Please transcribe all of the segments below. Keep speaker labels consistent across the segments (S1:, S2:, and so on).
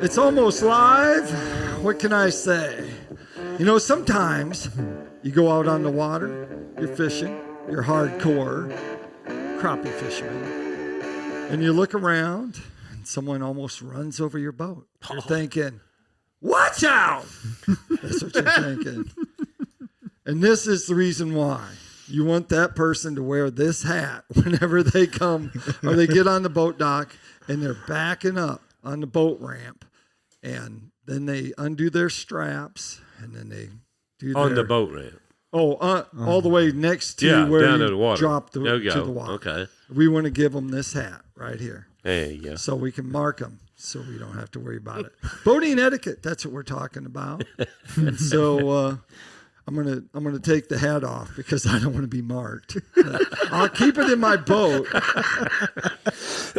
S1: It's almost live. What can I say? You know, sometimes you go out on the water, you're fishing, you're hardcore crappie fisherman, and you look around and someone almost runs over your boat. You're thinking, watch out! That's what you're thinking. And this is the reason why. You want that person to wear this hat whenever they come or they get on the boat dock and they're backing up on the boat ramp, and then they undo their straps and then they do
S2: on the boat ramp.
S1: All the way next to where
S2: down
S1: you
S2: to the water.
S1: drop to
S2: There you
S1: the
S2: go.
S1: water.
S2: Okay.
S1: We want to give them this hat right here.
S2: There you go.
S1: So we can mark them so we don't have to worry about it. Boating etiquette, that's what we're talking about. And so I'm gonna take the hat off because I don't want to be marked. I'll keep it in my boat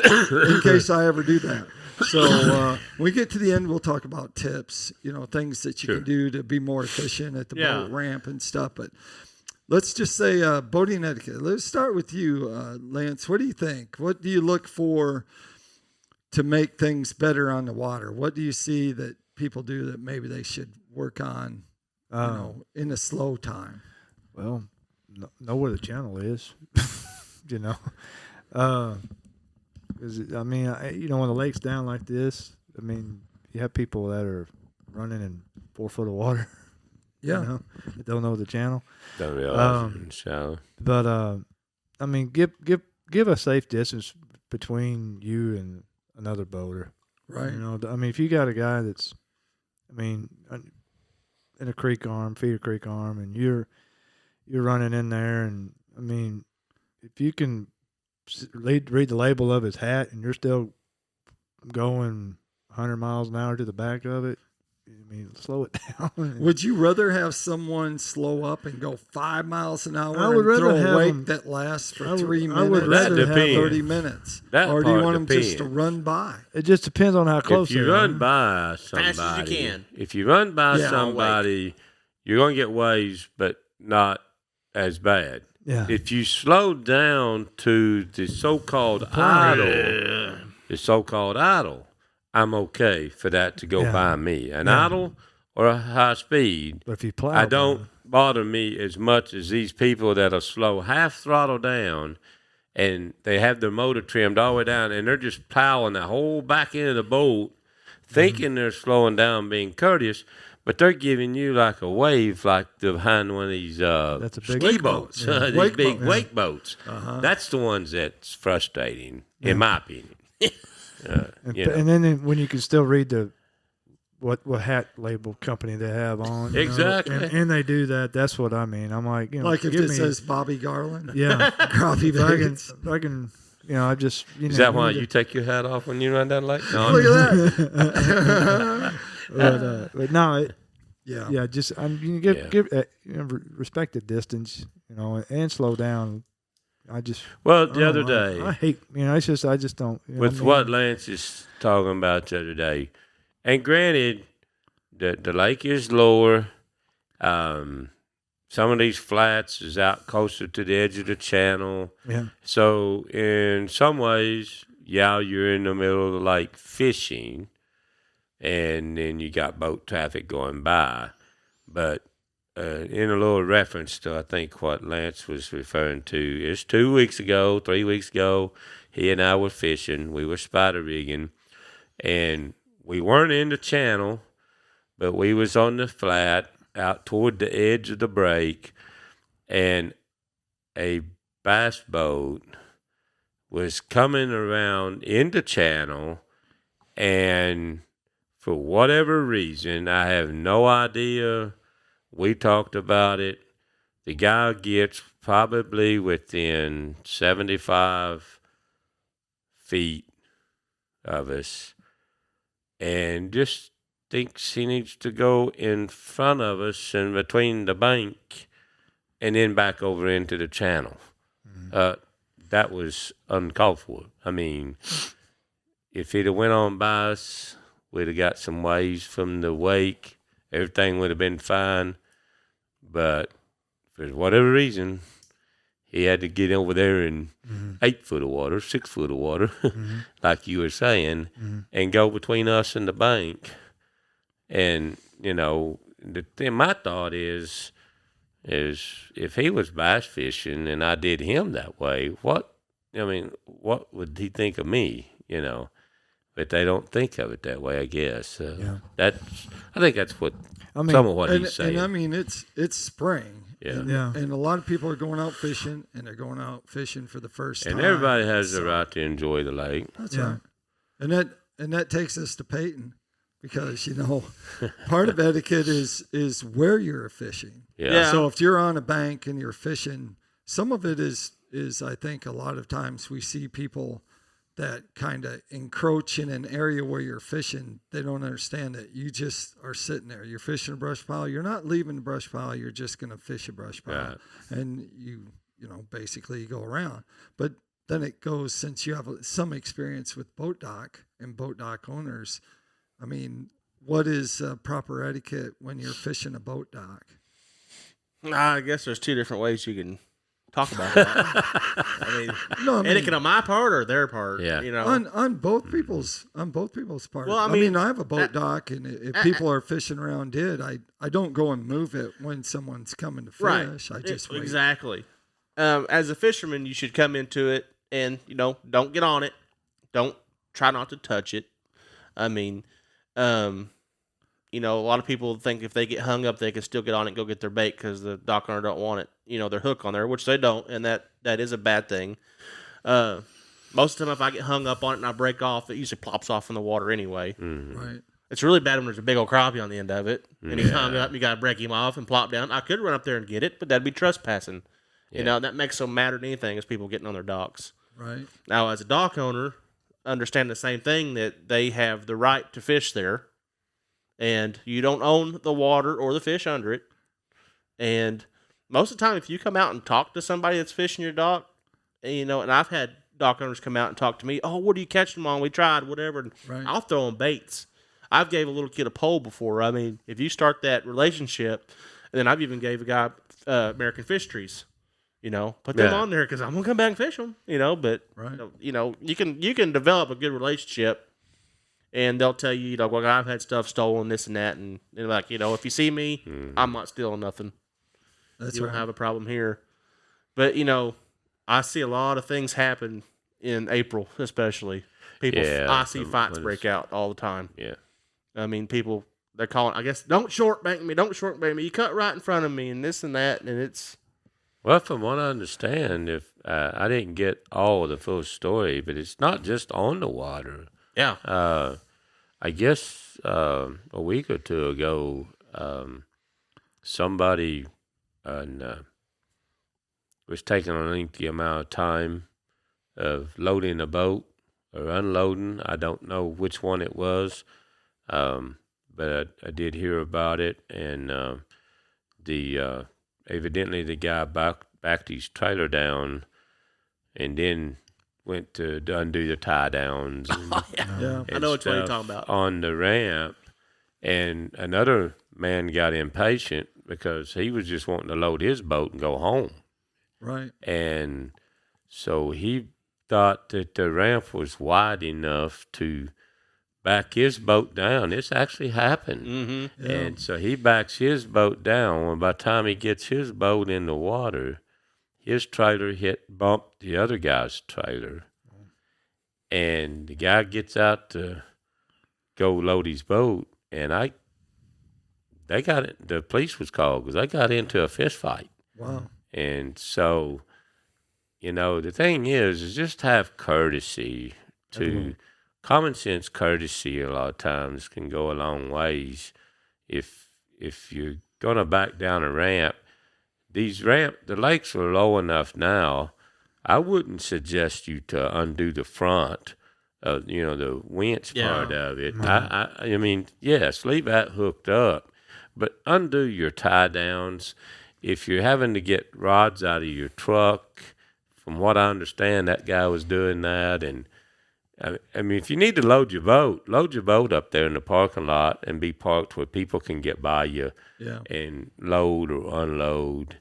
S1: in case I ever do that. So when we get to the end, we'll talk about tips, things that you can do to be more efficient at the boat ramp and stuff. But let's just say boating etiquette. Let's start with you, Lance. What do you think? What do you look for to make things better on the water? What do you see that people do that maybe they should work on, in a slow time?
S3: Well, know where the channel is, Because, when the lake's down like this, you have people that are running in 4 foot of water.
S1: Yeah.
S3: That don't know the channel.
S2: Don't realize in the shallow.
S3: But, give a safe distance between you and another boater.
S1: Right.
S3: If you got a guy that's, in a creek arm, feeder creek arm, and you're running in there, and, if you can read the label of his hat and you're still going 100 miles an hour to the back of it, slow it down.
S1: Would you rather have someone slow up and go 5 miles an hour
S3: I would
S1: and
S3: rather
S1: throw
S3: have
S1: a wake
S3: them,
S1: that lasts for
S3: I
S1: 3
S3: would
S1: minutes,
S3: rather
S1: or
S3: have
S1: 30 minutes?
S2: That
S1: or do you
S2: part
S1: want them just to
S2: depends.
S1: run by?
S3: It just depends on how close
S2: If you
S3: they are.
S2: run by somebody,
S4: Fast as you can.
S2: If you run by
S1: Yeah,
S2: somebody, you're going to get waves, but not as bad.
S3: Yeah.
S2: If you slow down to the so-called idle, I'm okay for that to go by me. An idle or a high speed,
S3: But if you plow,
S2: I don't bother me as much as these people that are slow, half throttle down, and they have their motor trimmed all the way down, and they're just plowing the whole back end of the boat, thinking they're slowing down, being courteous, but they're giving you like a wave, like behind one of these
S3: That's a big
S2: ski boats, these
S1: Wake
S2: big
S1: boat,
S2: wake boats. That's the ones that's frustrating, in my opinion.
S3: And then when you can still read the what hat label company they have on.
S2: Exactly.
S3: And they do that. That's what I mean. I'm like,
S1: Like if it says Bobby Garland?
S3: yeah,
S1: Crappie
S3: if
S1: Vegas.
S3: I can, I just,
S2: Is that why you take your hat off when you run down the lake? No,
S1: Look at that.
S3: but no,
S1: Yeah.
S3: just you give respect the distance, and slow down.
S2: Well, the other day,
S3: I hate, I just don't.
S2: with what Lance is talking about the other day, and granted, the lake is lower. Some of these flats is out closer to the edge of the channel.
S3: Yeah.
S2: So in some ways, you're in the middle of the lake fishing, and then you got boat traffic going by. But in a little reference to, I think, what Lance was referring to, is 3 weeks ago, he and I were fishing. We were spider rigging, and we weren't in the channel, but we was on the flat out toward the edge of the break, and a bass boat was coming around in the channel, and for whatever reason, I have no idea. We talked about it. The guy gets probably within 75 feet of us and just thinks he needs to go in front of us and between the bank and then back over into the channel. That was uncalled for. If he'd have went on by us, we'd have got some waves from the wake. Everything would have been fine. But for whatever reason, he had to get over there in 8 foot of water, 6 foot of water, like you were saying, and go between us and the bank. And, you know, my thought is if he was bass fishing and I did him that way, what would he think of me, you know? But they don't think of it that way, I guess. I think that's what some of what he's saying.
S1: And I mean, it's spring.
S2: Yeah.
S1: And a lot of people are going out fishing, and they're going out fishing for the first time.
S2: And everybody has the right to enjoy the lake.
S1: That's right. And that takes us to Payton, because, you know, part of etiquette is where you're fishing.
S2: Yeah.
S1: So if you're on a bank and you're fishing, some of it is I think a lot of times we see people that kind of encroach in an area where you're fishing. They don't understand that you just are sitting there. You're fishing a brush pile. You're not leaving the brush pile. You're just going to fish a brush pile.
S2: Right.
S1: And you know, basically you go around. But then it goes, since you have some experience with boat dock and boat dock owners, I mean, what is proper etiquette when you're fishing a boat dock?
S4: I guess there's 2 different ways you can talk about that. I mean, etiquette on my part or their part.
S2: Yeah.
S4: You know,
S1: on both people's part.
S4: Well,
S1: I mean, I have a boat dock, and if people are fishing around it, I don't go and move it when someone's coming to fish.
S4: right.
S1: I just wait.
S4: Exactly. As a fisherman, you should come into it and, you know, don't get on it. Don't try not to touch it. I mean, you know, a lot of people think if they get hung up, they can still get on it and go get their bait because the dock owner don't want it, you know, their hook on there, which they don't, and that is a bad thing. Most of the time, if I get hung up on it and I break off, it usually plops off in the water anyway.
S2: Mm-hmm.
S1: Right.
S4: It's really bad when there's a big old crappie on the end of it, and he's hung up, and you got to break him off and plop down. I could run up there and get it, but that'd be trespassing.
S2: Yeah.
S4: You know, that makes so matter than anything is people getting on their docks.
S1: Right.
S4: Now, as a dock owner, understand the same thing, that they have the right to fish there, and you don't own the water or the fish under it. And most of the time, if you come out and talk to somebody that's fishing your dock, you know, and I've had dock owners come out and talk to me, oh, what are you catching them on? We tried, whatever. And
S1: Right.
S4: I'll throw them baits. I've gave a little kid a pole before. I mean, if you start that relationship, and then I've even gave a guy American fish trees. You know, put them on there because I'm gonna come back and fish them. You know, but
S1: Right.
S4: you know, you can develop a good relationship, and they'll tell you, you know, well, I've had stuff stolen, this and that, and they're like, you know, if you see me, I'm not stealing nothing.
S1: That's
S4: You
S1: right.
S4: don't have a problem here. But you know, I see a lot of things happen in April, especially people. I see fights break out all the time.
S2: Yeah.
S4: I mean, people they're calling. I guess don't short bank me. Don't short bank me. You cut right in front of me, and this and that, and it's.
S2: Well, from what I understand, if I didn't get all of the full story, but it's not just on the water.
S4: Yeah.
S2: I guess a week or two ago, somebody was taking a lengthy amount of time of loading a boat or unloading. I don't know which one it was, but I did hear about it, and evidently the guy backed his trailer down and then went to undo the tie downs
S1: Yeah.
S4: I know which one you're talking about.
S2: on the ramp. And another man got impatient because he was just wanting to load his boat and go home.
S1: Right.
S2: And so he thought that the ramp was wide enough to back his boat down. This actually happened.
S4: Mm-hmm.
S1: Yeah.
S2: And so he backs his boat down. And by the time he gets his boat in the water, his trailer bumped the other guy's trailer. And the guy gets out to go load his boat, and they got it. The police was called because they got into a fist fight.
S1: Wow.
S2: And so, you know, the thing is just have courtesy common sense courtesy a lot of times can go a long ways. If you're going to back down a ramp, the lakes are low enough now, I wouldn't suggest you to undo the front of, the winch part of it. I mean, yes, leave that hooked up, but undo your tie downs. If you're having to get rods out of your truck, from what I understand, that guy was doing that. And I mean, if you need to load your boat up there in the parking lot and be parked where people can get by you
S1: Yeah.
S2: and load or unload.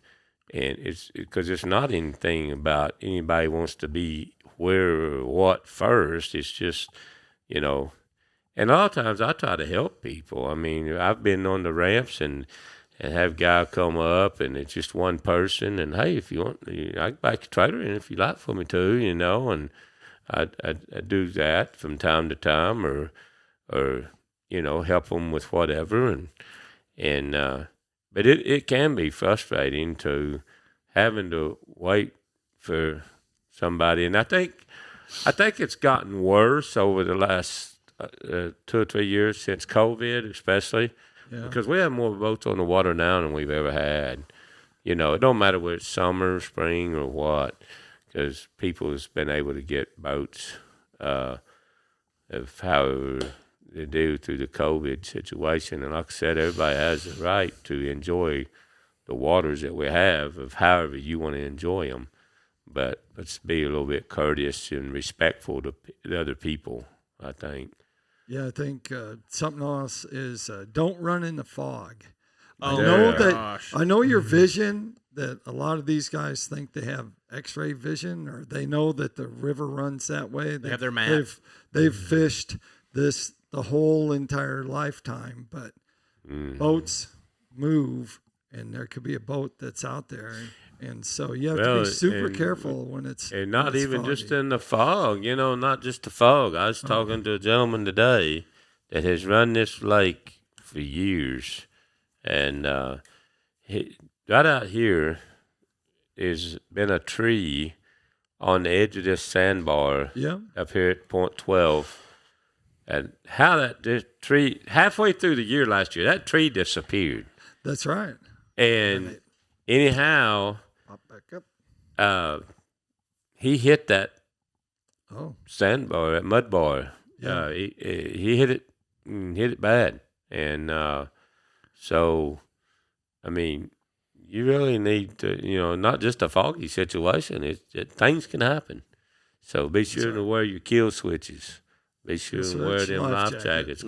S2: And it's because it's not anything about anybody wants to be where or what first. It's just, you know, and a lot of times I try to help people. I mean, I've been on the ramps and have guy come up, and it's just one person. And hey, if you want, I can back your trailer in if you like for me to, you know. And I do that from time to time, or you know, help them with whatever. And but it can be frustrating to having to wait for somebody. And I think it's gotten worse over the last 2 or 3 years since COVID, especially.
S1: Yeah.
S2: Because we have more boats on the water now than we've ever had. You know, it don't matter whether it's summer, spring, or what, because people has been able to get boats of however they do through the COVID situation. And like I said, everybody has the right to enjoy the waters that we have of however you want to enjoy them. But let's be a little bit courteous and respectful to the other people, I think.
S1: Yeah, I think something else is don't run in the fog.
S4: Oh,
S1: I know your vision, that a lot of these guys think they have X-ray vision, or they know that the river runs that way.
S4: They have their map.
S1: They've fished this the whole entire lifetime, but boats move, and there could be a boat that's out there. And so you have to be super careful when it's
S2: not
S1: when it's
S2: even
S1: foggy.
S2: just in the fog, you know, not just the fog. I was talking to a gentleman today that has run this lake for years, and right out here has been a tree on the edge of this sandbar up here at Point 12. And how this tree, halfway through the year last year, that tree disappeared.
S1: That's right.
S2: And anyhow,
S1: Pop back up.
S2: he hit that sandbar, that mud bar.
S1: Yeah.
S2: He hit it bad. And so, I mean, you really need to, you know, not just a foggy situation. Things can happen. So be sure to wear your kill switches. Be sure to wear them life jackets.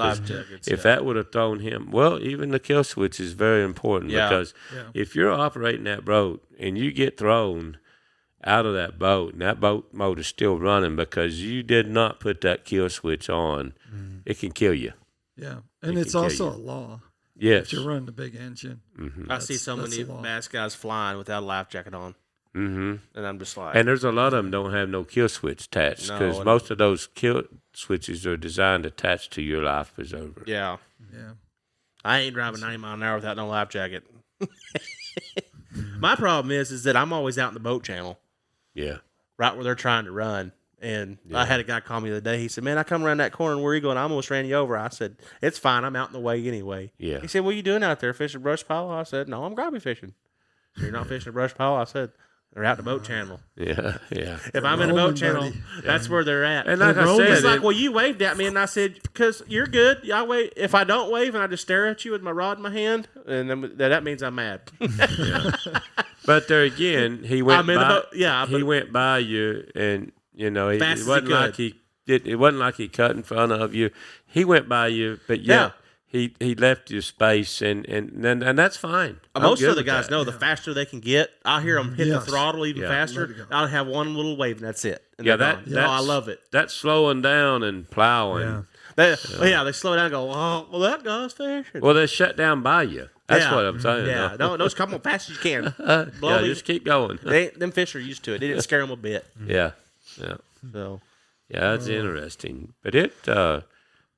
S2: If that would have thrown him, well, even the kill switch is very important because if you're operating that boat and you get thrown out of that boat and that boat motor is still running because you did not put that kill switch on, it can kill you.
S1: Yeah, and it's also a law.
S2: Yes.
S1: If you run the big engine.
S2: Mm-hmm.
S4: I see so many bass guys flying without a life jacket on.
S2: Mm-hmm.
S4: And I'm just like...
S2: And there's a lot of them don't have no kill switch attached because most of those kill switches are designed attached to your life preserver.
S4: Yeah.
S1: Yeah.
S4: I ain't driving 90 mile an hour without no life jacket. My problem is that I'm always out in the boat channel.
S2: Yeah.
S4: Right where they're trying to run. And I had a guy call me the other day. He said, man, I come around that corner and where are you going? I almost ran you over. I said, it's fine. I'm out in the way anyway.
S2: Yeah.
S4: He said, what are you doing out there? Fishing brush pile? I said, no, I'm crappie fishing. So you're not fishing a brush pile? I said, they're out in the boat channel.
S2: Yeah, yeah.
S4: If I'm in a boat channel, that's where they're at.
S2: And like I said,
S4: it's like, well, you waved at me, and I said, because you're good. I wave. If I don't wave and I just stare at you with my rod in my hand, and then that means I'm mad.
S2: But there again, he went by.
S4: He
S2: went by you, and you know, it wasn't like it wasn't like he cut in front of you. He went by you, but he left you space, and that's fine.
S4: Most of the guys know the faster they can get. I hear them hit the throttle even faster. I'll have one little wave, and that's it. And I love it.
S2: That's slowing down and plowing.
S4: They slow down and go, oh, well, that guy's fishing.
S2: Well, they shut down by you. That's what I'm saying.
S4: Yeah, those come on fast as you can.
S2: Just keep going.
S4: Them fish are used to it. It didn't scare them a bit.
S2: Yeah.
S4: So,
S2: that's interesting.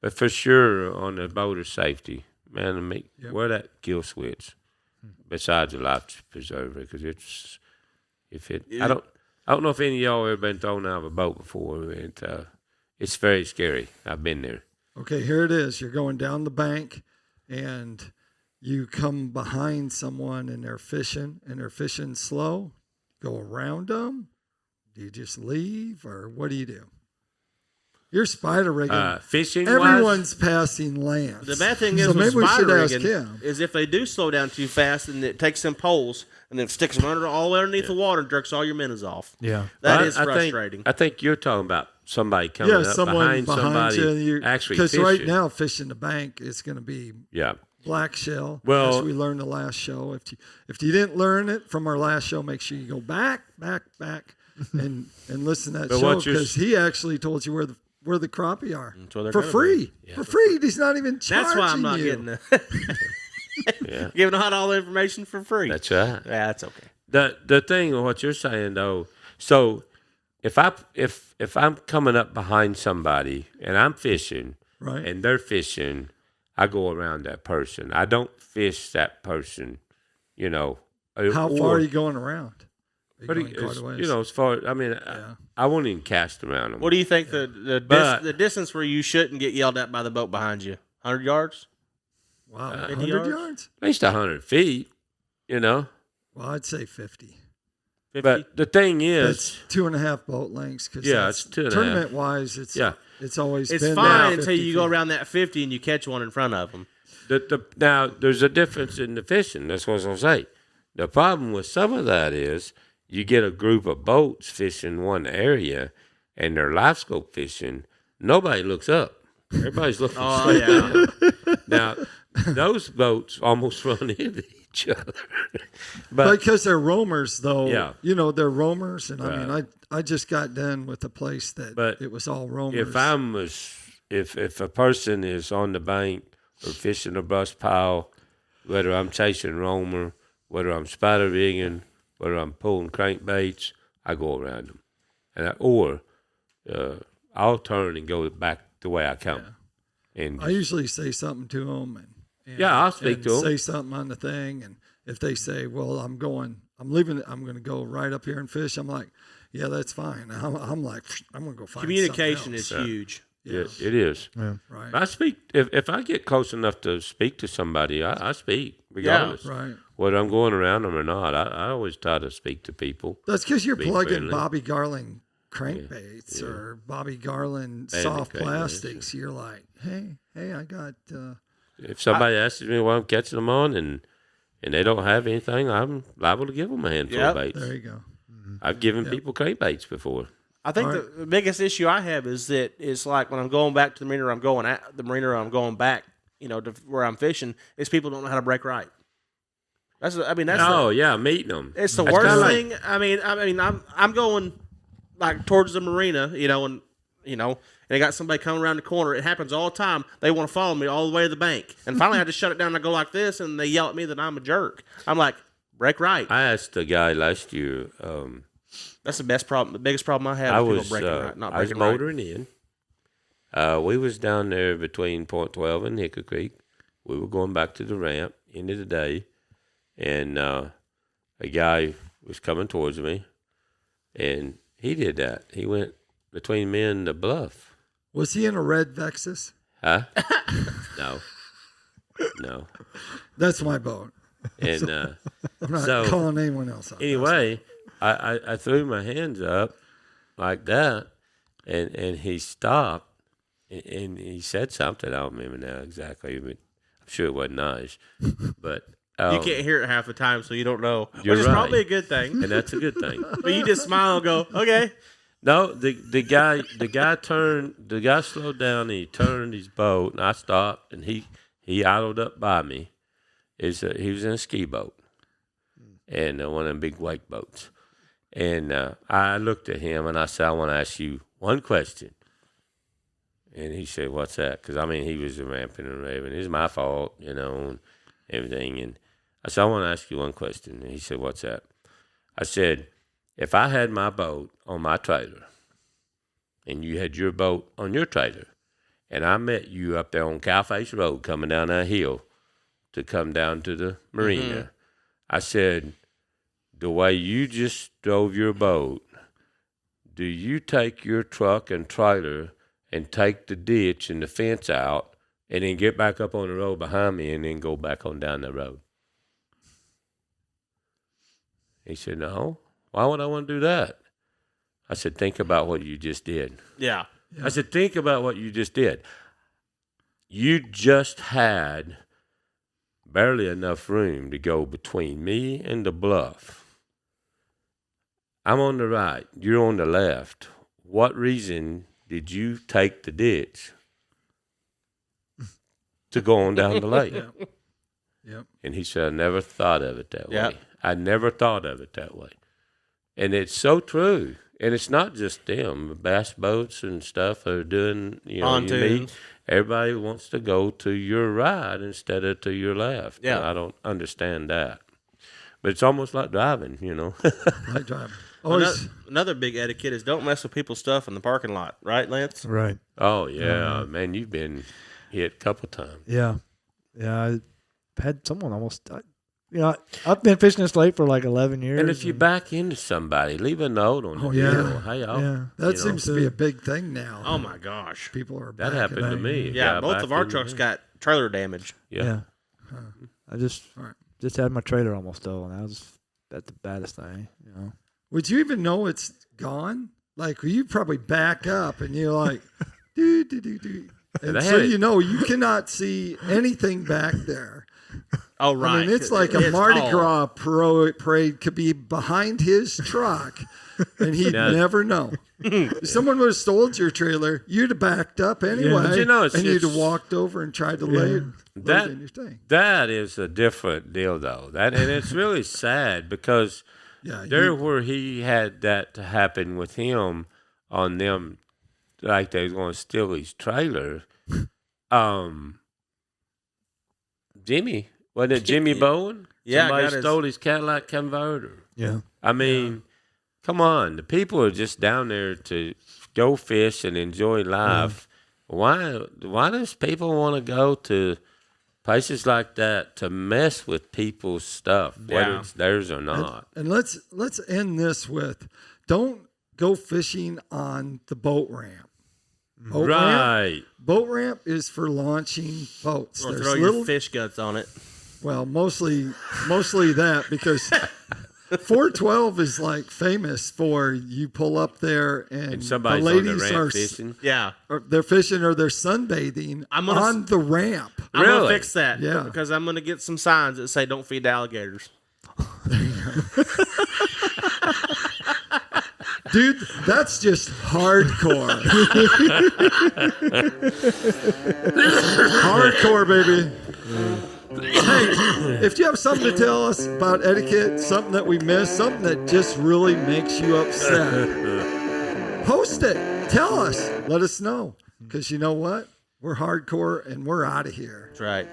S2: But for sure, on the boater safety, man, wear that kill switch besides the life preserver, because I don't know if any of y'all ever been thrown out of a boat before. It's very scary. I've been there.
S1: Okay, here it is. You're going down the bank, and you come behind someone, and they're fishing slow. Go around them. Do you just leave, or what do you do? You're spider rigging.
S2: Fishing.
S1: Everyone's passing land.
S4: The bad thing is with spider rigging is if they do slow down too fast, and it takes them poles and then sticks them all the way underneath the water and jerks all your minnows off.
S3: Yeah,
S4: that is frustrating.
S2: I think you're talking about somebody coming up behind somebody
S1: you,
S2: actually fishing.
S1: Because right now, fishing the bank is going to be black shell.
S2: Well-
S1: as we learned the last show. If you didn't learn it from our last show, make sure you go back, and listen to that
S2: But
S1: show
S2: what you're
S1: because he actually told you where the crappie are
S4: That's where they're
S1: for
S4: gonna
S1: free.
S2: Yeah.
S1: For free. He's not even charging
S4: That's why I'm not
S1: you.
S4: getting
S2: Yeah.
S4: giving out all the information for free.
S2: That's right.
S4: Yeah, that's okay.
S2: The thing of what you're saying though, so if I'm coming up behind somebody and I'm fishing
S1: right.
S2: and they're fishing, I go around that person. I don't fish that person, you know.
S1: How far are you going around? Are you
S2: But
S1: going quite a ways?
S2: you know, as far I mean,
S1: Yeah.
S2: I won't even cast around them.
S4: What do you think the distance where you shouldn't get yelled at by the boat behind you? 100 yards?
S1: Wow,
S4: 50
S1: 100
S4: yards?
S1: yards?
S2: At least 100 feet, you know.
S1: Well, I'd say 50.
S4: 50?
S2: But the thing is,
S1: That's 2.5 boat lengths. Cause
S2: Yeah,
S1: that's-
S2: it's 2.5.
S1: Tournament wise, it's always
S4: It's
S1: been
S4: fine
S1: that
S4: until you
S1: 50
S4: go
S1: feet.
S4: around that 50 and you catch one in front of them.
S2: now there's a difference in the fishing. That's what I was gonna say. The problem with some of that is you get a group of boats fishing one area, and they're live scope fishing. Nobody looks up. Everybody's looking straight down. Now those boats almost run into each other. But
S1: because they're roamers, though.
S2: Yeah.
S1: You know, they're roamers. And I
S2: Right.
S1: mean, I just got done with a place that
S2: But
S1: it was all roamers.
S2: if a person is on the bank or fishing a brush pile, whether I'm chasing roamer, whether I'm spider rigging, whether I'm pulling crankbaits, I go around them, or I'll turn and go back the way I come.
S1: Yeah.
S2: And
S1: I usually say something to them. And
S2: Yeah, I'll speak
S1: and
S2: to 'em.
S1: Say something on the thing. And if they say, well, I'm going to go right up here and fish, I'm like, yeah, that's fine. I'm like, I'm going to go find
S4: Communication
S1: something
S4: is
S1: else.
S4: huge.
S1: Yeah.
S2: it is.
S1: Right.
S2: I speak if I get close enough to speak to somebody, I speak regardless.
S1: Right.
S2: Whether I'm going around them or not, I always try to speak to people.
S1: That's because you're
S2: Be
S1: plugging
S2: friendly.
S1: Bobby Garland crankbaits or Bobby Garland
S2: Bandit
S1: soft
S2: crankbaits,
S1: plastics. You're like, hey, I got.
S2: If somebody asks me what I'm catching them on and they don't have anything, I'm liable to give them a handful of baits.
S1: There you go.
S2: I've given people crankbaits before.
S4: I think
S1: All
S4: the biggest issue I have is that it's like when I'm going back to the marina, I'm going back, to where I'm fishing, is people don't know how to break right. That's
S2: Meeting them.
S4: it's the
S2: That's
S4: worst
S2: kinda like-
S4: thing. I mean, I'm going like towards the marina, and they got somebody coming around the corner. It happens all the time. They want to follow me all the way to the bank, and finally I just shut it down. And I go like this, and they yell at me that I'm a jerk. I'm like, break right.
S2: I asked a guy last year.
S4: That's the biggest problem I have.
S2: I
S4: is
S2: was
S4: people breaking right, not
S2: I was
S4: breaking right.
S2: motoring in. We was down there between Point 12 and Hickory Creek. We were going back to the ramp end of the day, and a guy was coming towards me, and he did that. He went between me and the bluff.
S1: Was he in a red Vexus?
S2: Huh? No.
S1: That's my boat.
S2: And
S1: I'm not
S2: So,
S1: calling anyone else out.
S2: anyway, I threw my hands up like that, and he stopped, and he said something. I don't remember now exactly, but I'm sure it wasn't nice. But
S4: You can't hear it half the time, so you don't know,
S2: You're
S4: which is
S2: right.
S4: probably a good thing.
S2: and that's a good thing.
S4: But you just smile and go, okay.
S2: No, the guy slowed down and he turned his boat, and I stopped, and he idled up by me. He was in a ski boat, and one of them big wake boats. And I looked at him and I said, I want to ask you one question. And he said, what's that? Because, he was ramping and raving. It's my fault, and everything. And I said, I want to ask you one question. And he said, what's that? I said, if I had my boat on my trailer and you had your boat on your trailer and I met you up there on Cowface Road coming down that hill to come down to the marina, I said, the way you just drove your boat, do you take your truck and trailer and take the ditch and the fence out and then get back up on the road behind me and then go back on down the road? He said, no. Why would I want to do that? I said, think about what you just did.
S4: Yeah.
S2: I said, think about what you just did. You just had barely enough room to go between me and the bluff. I'm on the right. You're on the left. What reason did you take the ditch to go on down the lake?
S1: Yep.
S2: And he said, I never thought of it that
S4: Yep.
S2: way. I never thought of it that way. And it's so true. And it's not just them. Bass boats and stuff are doing, you know, you meet,
S4: Pontoons.
S2: everybody wants to go to your right instead of to your left.
S4: Yeah.
S2: And I don't understand that. But it's almost like driving, you know.
S1: Like driving.
S4: Another,
S1: Always.
S4: another big etiquette is don't mess with people's stuff in the parking lot, right, Lance?
S3: Right.
S2: Oh, yeah. Man, you've been hit a couple times.
S3: Yeah. Yeah. I had someone almost. I've been fishing this lake for like 11 years.
S2: And if you back into somebody, leave a note on
S1: Oh,
S2: the
S1: yeah.
S2: deal. Hey,
S3: Yeah.
S1: That
S2: you know,
S1: seems to be a big thing now.
S4: Oh my gosh.
S1: People are
S2: that
S1: backing
S2: happened to
S1: out.
S2: me.
S4: Yeah, both
S2: back
S4: of our
S2: into
S4: trucks
S2: me.
S4: got trailer damage.
S2: Yeah.
S3: I just
S1: Right.
S3: had my trailer almost stolen. That's the baddest thing, you know.
S1: Would you even know it's gone? Like, you probably back up and you're like, do. And
S2: They
S1: so
S2: had it.
S1: you know you cannot see anything back there.
S4: Oh, right.
S1: I mean, it's like a
S4: It's
S1: Mardi
S4: all-
S1: Gras parade could be behind his truck, and he'd
S2: No.
S1: never know. If someone would have stolen your trailer, you'd have backed up anyway,
S2: But you know, it's-
S1: and you'd have
S2: it's-
S1: walked over and tried to load
S2: That-
S1: in your thing.
S2: That is a different deal, though. And it's really sad because
S1: Yeah,
S2: there where he had that to happen with him on them, like they was going to steal his trailer. Jimmy, wasn't it Jimmy Bowen?
S4: Yeah,
S2: Somebody
S4: got his-
S2: stole his Cadillac converter.
S3: Yeah.
S2: I mean, come on. The people are just down there to go fish and enjoy life. Why does people want to go to places like that to mess with people's stuff, whether
S4: Yeah.
S2: it's theirs or not?
S1: And let's end this with: don't go fishing on the boat ramp. Boat ramp is for launching boats.
S4: Or
S1: There's
S4: throw your fish guts on it.
S1: Well, mostly that, because 412 is like famous for you pull up there and,
S2: And somebody's
S1: the
S2: on the
S1: ladies
S2: ramp fishing.
S4: Yeah.
S1: they're fishing or they're sunbathing on the ramp.
S4: I'm going to
S2: Really?
S4: fix that.
S1: Yeah.
S4: Because I'm going to get some signs that say don't feed alligators.
S1: Dude, that's just hardcore. Hardcore, baby. Hey, if you have something to tell us about etiquette, something that we missed, something that just really makes you upset, post it. Tell us. Let us know. Because you know what? We're hardcore and we're out of here.
S4: That's right.